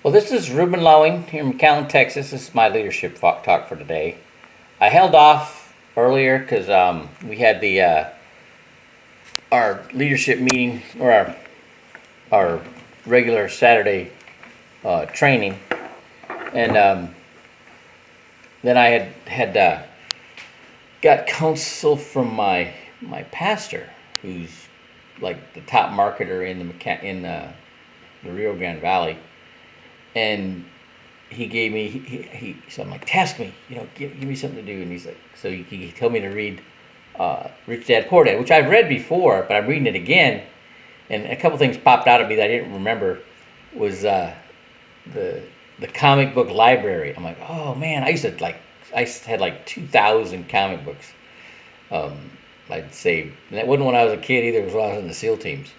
Well, this is Ruben Lowing here in McAllen, Texas. This is my leadership talk for today. I held off earlier because we had our leadership meeting, or our regular Saturday training, and then I had got counsel from my pastor, who's like the top marketer in the Rio Grande Valley. And he gave me, so I'm like, task me, give me something to do. And he's like, so he told me to read Rich Dad Poor Dad, which I've read before, but I'm reading it again. And a couple things popped out at me that I didn't remember was the comic book library. I'm like, oh man, I had like 2,000 comic books. I'd say, and that wasn't when I was a kid either. It was when I was in the SEAL teams.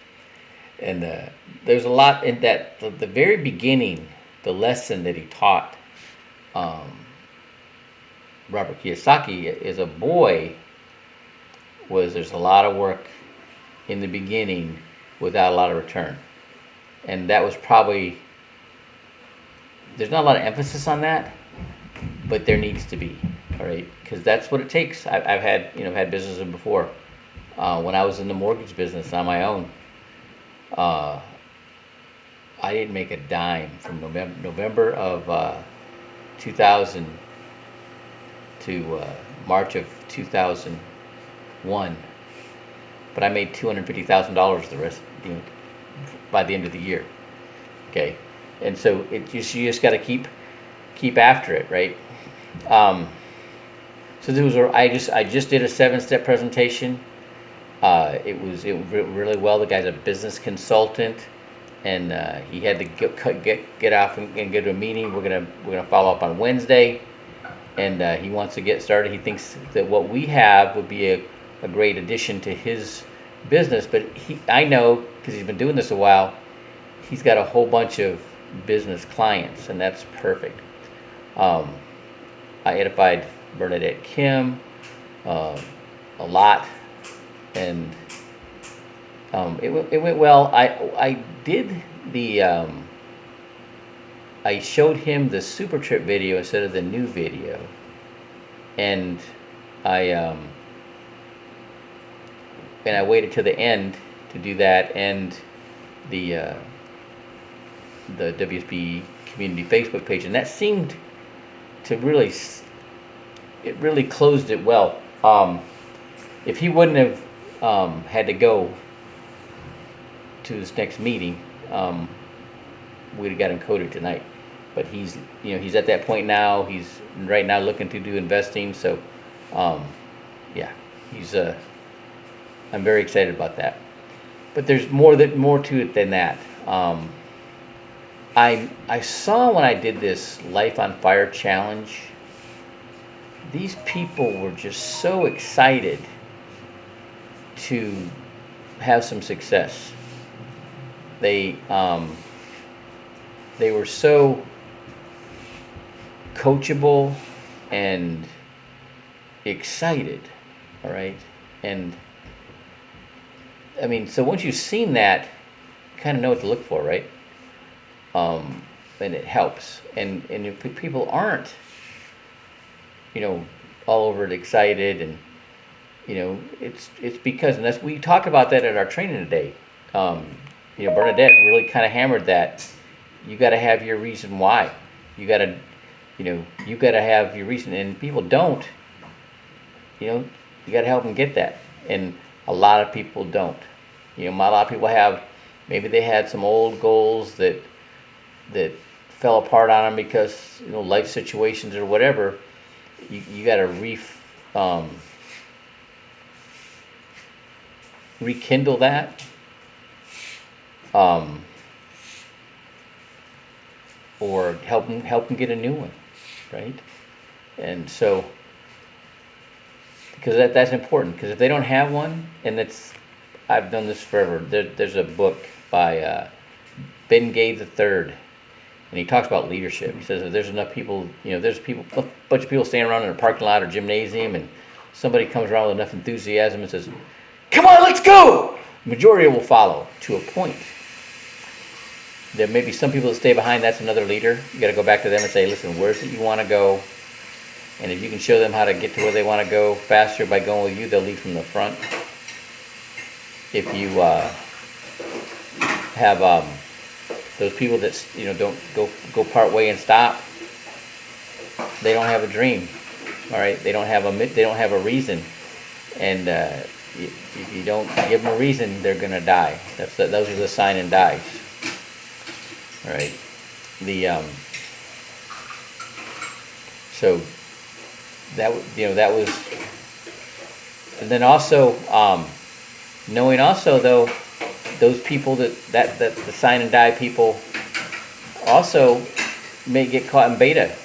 And there's a lot in that. The very beginning, the lesson that he taught Robert Kiyosaki as a boy was there's a lot of work in the beginning without a lot of return. And that was probably, there's not a lot of emphasis on that, but there needs to be, all right? Because that's what it takes. I've had businesses before. When I was in the mortgage business on my own, I didn't make a dime from November of 2000 to March of 2001, but I made $250,000 the rest by the end of the year. Okay, and so you just got to keep after it, right? So I just did a 7-step presentation. It went really well. The guy's a business consultant, and he had to get off and go to a meeting. We're gonna follow up on Wednesday, and he wants to get started. He thinks that what we have would be a great addition to his business. But I know, because he's been doing this a while, he's got a whole bunch of business clients, and that's perfect. I edified Bernadette Kim a lot. And it went well. I did I showed him the Super Trip video instead of the new video, and I waited till the end to do that, and the WSB community Facebook page, and that seemed to really closed it well. If he wouldn't have had to go to this next meeting, we'd have got him coded tonight. But he's at that point now. He's right now looking to do investing. So, I'm very excited about that. But there's more to it than that. I saw when I did this Life on Fire challenge, these people were just so excited to have some success. They were so coachable and excited, all right? And I mean, so once you've seen that, you kind of know what to look for, right? And it helps. And if people aren't, all over it excited, and it's because, and that's, we talked about that at our training today. Bernadette really kind of hammered that you got to have your reason why. You got to have your reason, and people don't. You got to help them get that, and a lot of people don't. A lot of people have, maybe they had some old goals that fell apart on them because life situations or whatever. You got to rekindle that, or help them get a new one, right? And so, because that's important. Because if they don't have one, and I've done this forever. There's a book by Ben Gay III. And he talks about leadership. He says if there's enough people, there's a bunch of people standing around in a parking lot or gymnasium, and somebody comes around with enough enthusiasm and says, "Come on, let's go!" The majority will follow to a point. There may be some people that stay behind. That's another leader. You got to go back to them and say, listen, where's it you want to go? And if you can show them how to get to where they want to go faster by going with you, they'll lead from the front. If you have those people that don't go part way and stop, they don't have a dream. All right, they don't have a reason, and if you don't give them a reason, they're gonna die. Those are the sign and dies. All right, so that was, and then also knowing also though those people that the sign and die people also may get caught in beta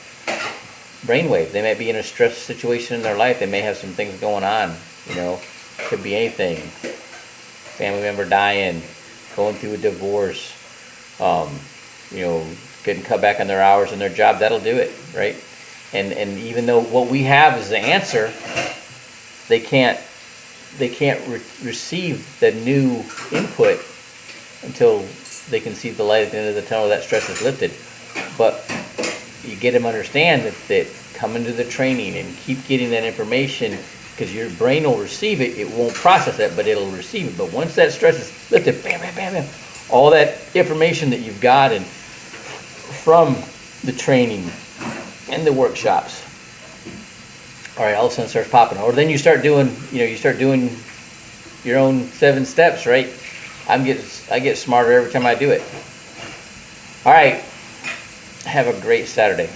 brainwave. They might be in a stress situation in their life. They may have some things going on. Could be anything. Family member dying, going through a divorce, getting cut back on their hours in their job. That'll do it, right? And even though what we have is the answer, they can't receive the new input until they can see the light at the end of the tunnel. That stress is lifted. But you get them to understand that come into the training and keep getting that information, because your brain will receive it. It won't process it, but it'll receive it. But once that stress is lifted, bam, bam, bam, bam, all that information that you've gotten from the training and the workshops, all right, all of a sudden starts popping. Or then you start doing your own 7 steps, right? I get smarter every time I do it. All right, have a great Saturday.